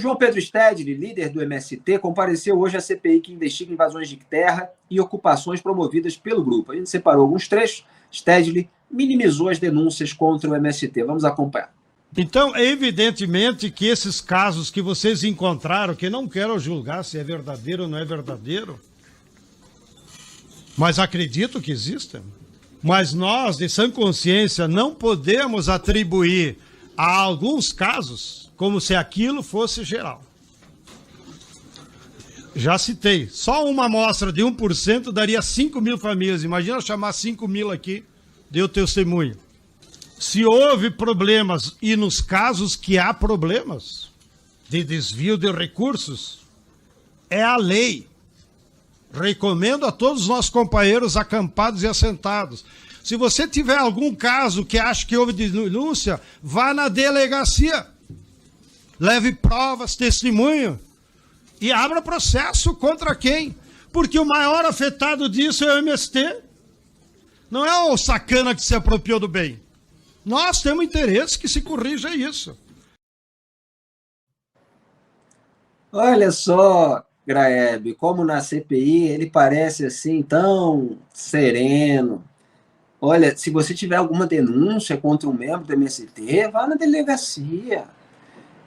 João Pedro Stedley, líder do MST, compareceu hoje à CPI que investiga invasões de terra e ocupações promovidas pelo grupo. A gente separou alguns trechos. Stedley minimizou as denúncias contra o MST. Vamos acompanhar. Então, é evidentemente que esses casos que vocês encontraram, que não quero julgar se é verdadeiro ou não é verdadeiro, mas acredito que existem, mas nós, de sã consciência, não podemos atribuir a alguns casos como se aquilo fosse geral. Já citei, só uma amostra de 1% daria 5.000 famílias. Imagina chamar 5.000 aqui, deu testemunho. Se houve problemas, e nos casos que há problemas de desvio de recursos, é a lei. Recomendo a todos os nossos companheiros acampados e assentados. Se você tiver algum caso que acha que houve denúncia, vá na delegacia. Leve provas, testemunho e abra processo contra quem? Porque o maior afetado disso é o MST. Não é o sacana que se apropriou do bem. Nós temos interesse que se corrija isso. Olha só, Graeb, como na CPI ele parece assim tão sereno. Olha, se você tiver alguma denúncia contra um membro do MST, vá na delegacia.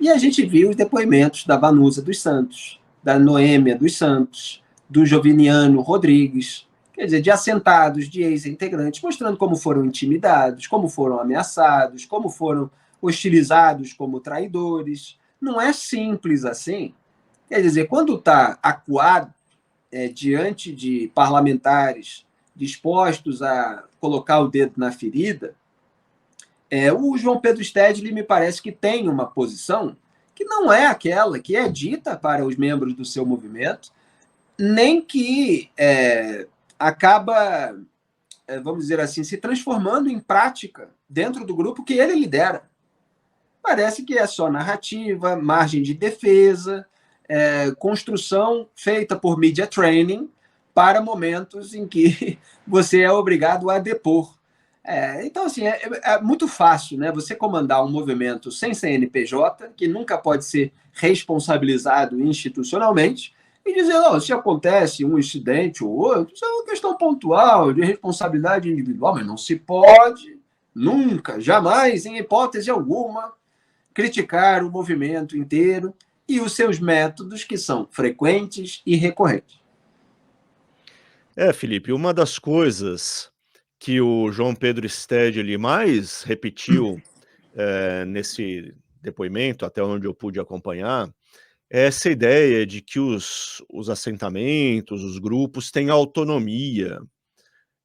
E a gente viu os depoimentos da Vanusa dos Santos, da Noêmia dos Santos, do Joviniano Rodrigues, quer dizer, de assentados, de ex-integrantes, mostrando como foram intimidados, como foram ameaçados, como foram hostilizados como traidores. Não é simples assim. Quer dizer, quando está acuado diante de parlamentares dispostos a colocar o dedo na ferida, o João Pedro Stedley me parece que tem uma posição que não é aquela que é dita para os membros do seu movimento, nem que acaba, vamos dizer assim, se transformando em prática dentro do grupo que ele lidera. Parece que é só narrativa, margem de defesa, construção feita por media training para momentos em que você é obrigado a depor. Então, assim, é muito fácil, né, você comandar um movimento sem CNPJ, que nunca pode ser responsabilizado institucionalmente, e dizer, não, se acontece um incidente ou outro, isso é uma questão pontual, de responsabilidade individual, mas não se pode, nunca, jamais, em hipótese alguma, criticar o movimento inteiro e os seus métodos, que são frequentes e recorrentes. Felipe, uma das coisas que o João Pedro Stedley mais repetiu nesse depoimento, até onde eu pude acompanhar, é essa ideia de que os assentamentos, os grupos têm autonomia.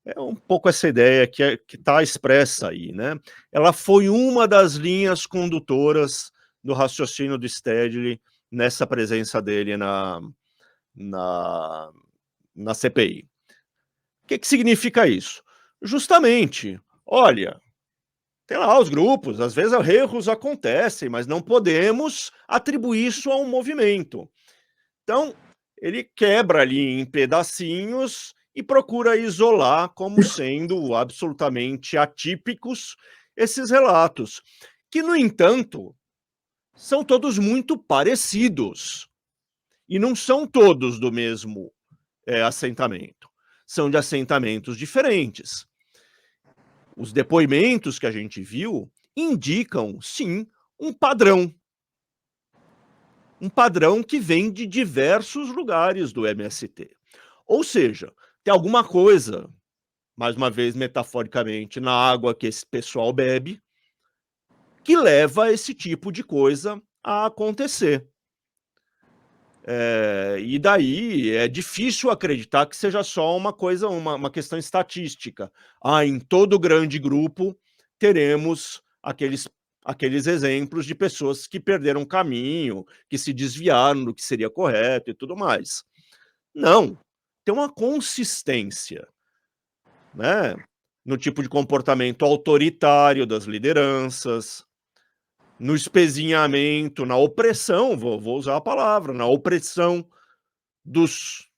É um pouco essa ideia que está expressa aí, né? Ela foi uma das linhas condutoras do raciocínio do Stedley nessa presença dele na CPI. O que significa isso? Justamente, olha, tem lá os grupos, às vezes erros acontecem, mas não podemos atribuir isso a um movimento. Então, ele quebra ali em pedacinhos e procura isolar como sendo absolutamente atípicos esses relatos, que, no entanto, são todos muito parecidos. E não são todos do mesmo assentamento. São de assentamentos diferentes. Os depoimentos que a gente viu indicam, sim, um padrão. Um padrão que vem de diversos lugares do MST. Ou seja, tem alguma coisa, mais uma vez metaforicamente, na água que esse pessoal bebe, que leva esse tipo de coisa a acontecer. E daí é difícil acreditar que seja só uma coisa, uma questão estatística. Em todo grande grupo teremos aqueles exemplos de pessoas que perderam caminho, que se desviaram do que seria correto e tudo mais. Não, tem uma consistência, né, no tipo de comportamento autoritário das lideranças, no espezinhamento, na opressão, vou usar a palavra, na opressão dos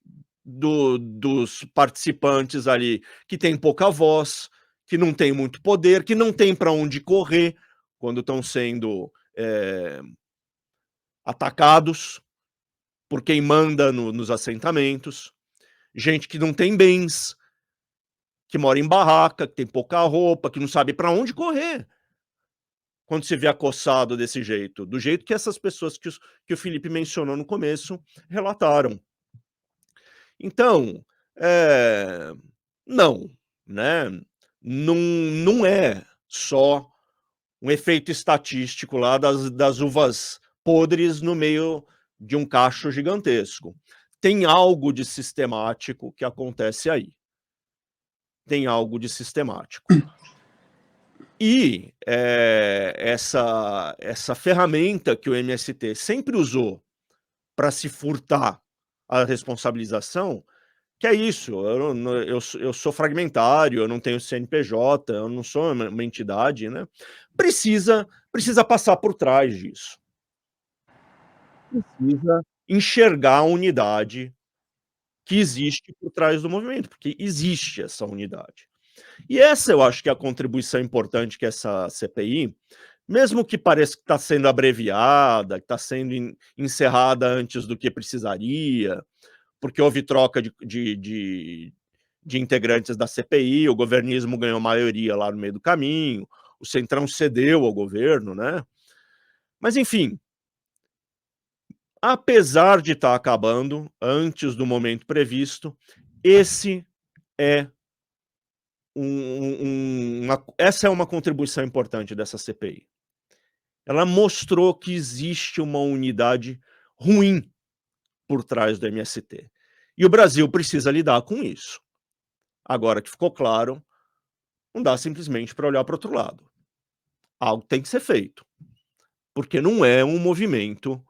participantes ali, que tem pouca voz, que não tem muito poder, que não tem para onde correr quando estão sendo atacados por quem manda nos assentamentos, gente que não tem bens, que mora em barraca, que tem pouca roupa, que não sabe para onde correr quando se vê acossado desse jeito, do jeito que essas pessoas que o Felipe mencionou no começo relataram. Então, não, né? Não é só um efeito estatístico lá das uvas podres no meio de um cacho gigantesco. Tem algo de sistemático que acontece aí. Tem algo de sistemático. E essa ferramenta que o MST sempre usou para se furtar a responsabilização, que é isso, eu sou fragmentário, eu não tenho CNPJ, eu não sou uma entidade, né? Precisa passar por trás disso. Precisa enxergar a unidade que existe por trás do movimento, porque existe essa unidade. E essa eu acho que é a contribuição importante que essa CPI, mesmo que pareça que está sendo abreviada, que está sendo encerrada antes do que precisaria, porque houve troca de integrantes da CPI, o governismo ganhou maioria lá no meio do caminho, o Centrão cedeu ao governo, né? Mas, enfim, apesar de estar acabando antes do momento previsto, esse é essa é uma contribuição importante dessa CPI. Ela mostrou que existe uma unidade ruim por trás do MST. E o Brasil precisa lidar com isso. Agora que ficou claro, não dá simplesmente para olhar para o outro lado. Algo tem que ser feito. Porque não é um movimento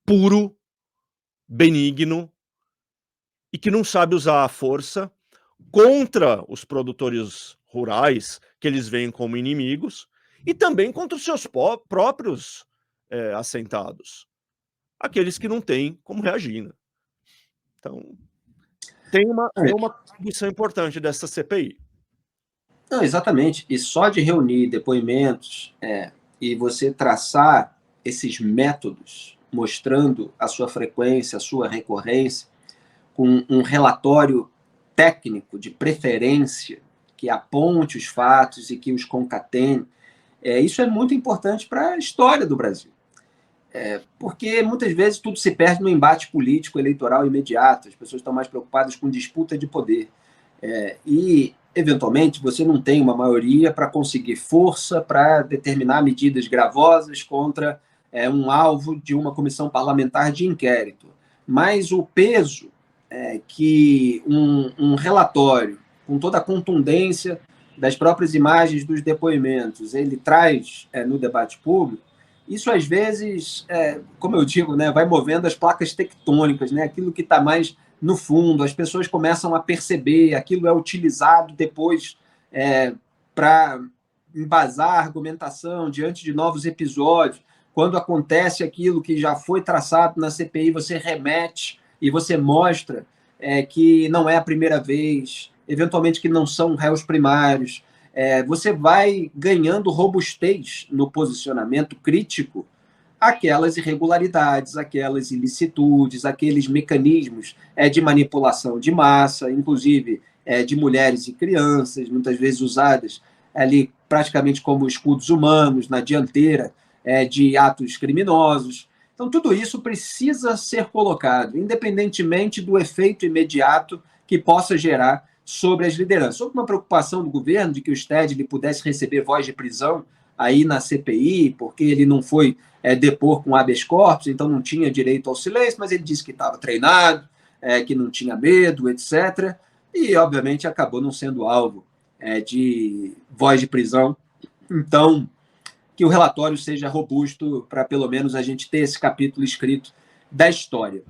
puro, benigno, e que não sabe usar a força contra os produtores rurais, que eles veem como inimigos, e também contra os seus próprios assentados, aqueles que não têm como reagir. Né? Então, tem uma contribuição importante dessa CPI. Não, exatamente. E só de reunir depoimentos e você traçar esses métodos, mostrando a sua frequência, a sua recorrência, com um relatório técnico de preferência que aponte os fatos e que os concatene, isso é muito importante para a história do Brasil. Porque muitas vezes tudo se perde no embate político eleitoral imediato, as pessoas estão mais preocupadas com disputa de poder. E, eventualmente, você não tem uma maioria para conseguir força para determinar medidas gravosas contra um alvo de uma comissão parlamentar de inquérito. Mas o peso que um relatório, com toda a contundência das próprias imagens dos depoimentos, ele traz no debate público, isso às vezes, como eu digo, né, vai movendo as placas tectônicas, né, aquilo que está mais no fundo, as pessoas começam a perceber, aquilo é utilizado depois para embasar a argumentação diante de novos episódios. Quando acontece aquilo que já foi traçado na CPI, você remete e você mostra que não é a primeira vez, eventualmente que não são réus primários. Você vai ganhando robustez no posicionamento crítico aquelas irregularidades, aquelas ilicitudes, aqueles mecanismos de manipulação de massa, inclusive de mulheres e crianças, muitas vezes usadas ali praticamente como escudos humanos na dianteira de atos criminosos. Então, tudo isso precisa ser colocado, independentemente do efeito imediato que possa gerar sobre as lideranças. Houve uma preocupação do governo de que o Stedley pudesse receber voz de prisão aí na CPI, porque ele não foi depor com habeas corpus, então não tinha direito ao silêncio, mas ele disse que estava treinado, que não tinha medo, etc. E, obviamente, acabou não sendo alvo de voz de prisão. Então, que o relatório seja robusto para, pelo menos, a gente ter esse capítulo escrito da história.